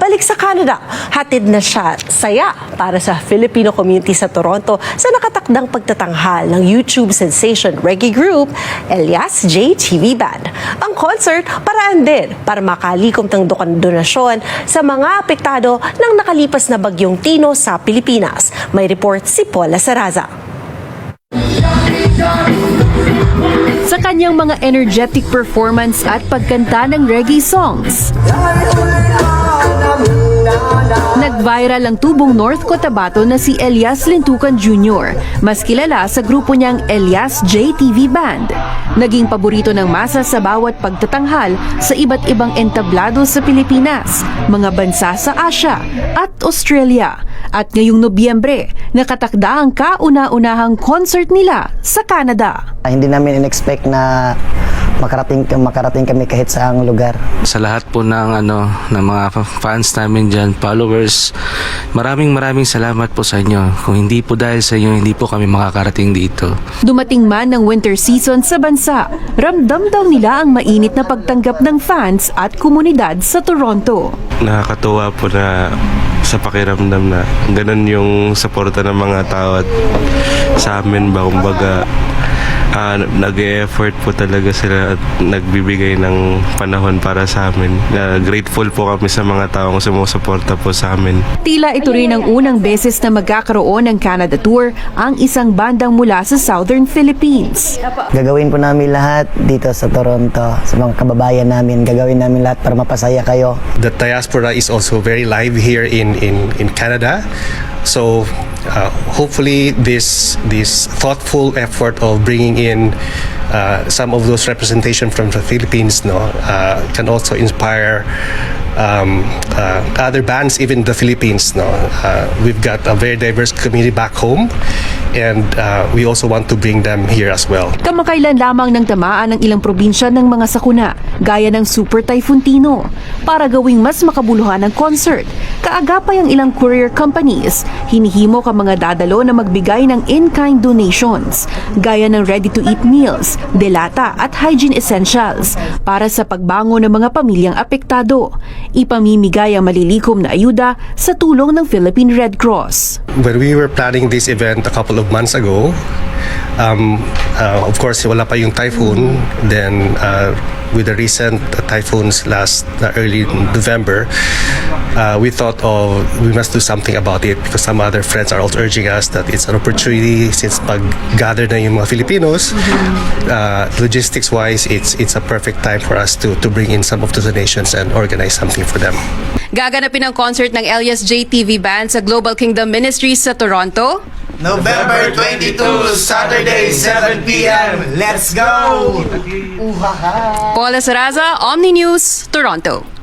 balik sa Canada. Hatid na siya saya para sa Filipino community sa Toronto sa nakatakdang pagtatanghal ng YouTube sensation reggae group Elias J TV Band. Ang concert paraan din para makalikom ng donasyon sa mga apektado ng nakalipas na bagyong Tino sa Pilipinas. May report si Paula Saraza. Sa kanyang mga energetic performance at pagkanta ng reggae songs, nag-viral ang tubong North Cotabato na si Elias Lintukan Jr., mas kilala sa grupo niyang Elias J TV Band. Naging paborito ng masa sa bawat pagtatanghal sa iba't ibang entablado sa Pilipinas, mga bansa sa Asia at Australia. At ngayong Nobyembre, nakatakda ang kauna-unahang concert nila sa Canada. Hindi namin in-expect na makarating kami kahit saang lugar. Sa lahat po ng mga fans namin dyan, followers, maraming salamat po sa inyo. Kung hindi po dahil sa inyo, hindi po kami makakarating dito. Dumating man ng winter season sa bansa, ramdam daw nila ang mainit na pagtanggap ng fans at komunidad sa Toronto. Nakakatuwa po na sa pakiramdam na ganun yung suporta ng mga tao at sa amin ba, kumbaga nag-e-effort po talaga sila at nagbibigay ng panahon para sa amin. Grateful po kami sa mga taong sumusuporta po sa amin. Tila ito rin ang unang beses na magkakaroon ng Canada Tour ang isang bandang mula sa Southern Philippines. Gagawin po namin lahat dito sa Toronto, sa mga kababayan namin. Gagawin namin lahat para mapasaya kayo. The diaspora is also very live here in Canada. So hopefully this thoughtful effort of bringing in some of those representation from the Philippines can also inspire other bands even the Philippines. We've got a very diverse community back home and we also want to bring them here as well. Kamakailan lamang ng tamaan ng ilang probinsya ng mga sakuna, gaya ng Super Typhoon Tino. Para gawing mas makabuluhan ang concert, kaagapay ang ilang courier companies, hinihimok ang mga dadalo na magbigay ng in-kind donations, gaya ng ready-to-eat meals, delata at hygiene essentials para sa pagbangon ng mga pamilyang apektado. Ipamimigay ang malilikom na ayuda sa tulong ng Philippine Red Cross. When we were planning this event a couple of months ago, of course wala pa yung typhoon. Then with the recent typhoons last early November, we thought we must do something about it because some other friends are also urging us that it's an opportunity since pag-gather na yung mga Filipinos. Logistics wise, it's a perfect time for us to bring in some of the donations and organize something for them. Gaganapin ang concert ng Elias J TV Band sa Global Kingdom Ministries sa Toronto. November 22, Saturday, 7 p.m. Let's go! Paula Saraza, Omni News, Toronto.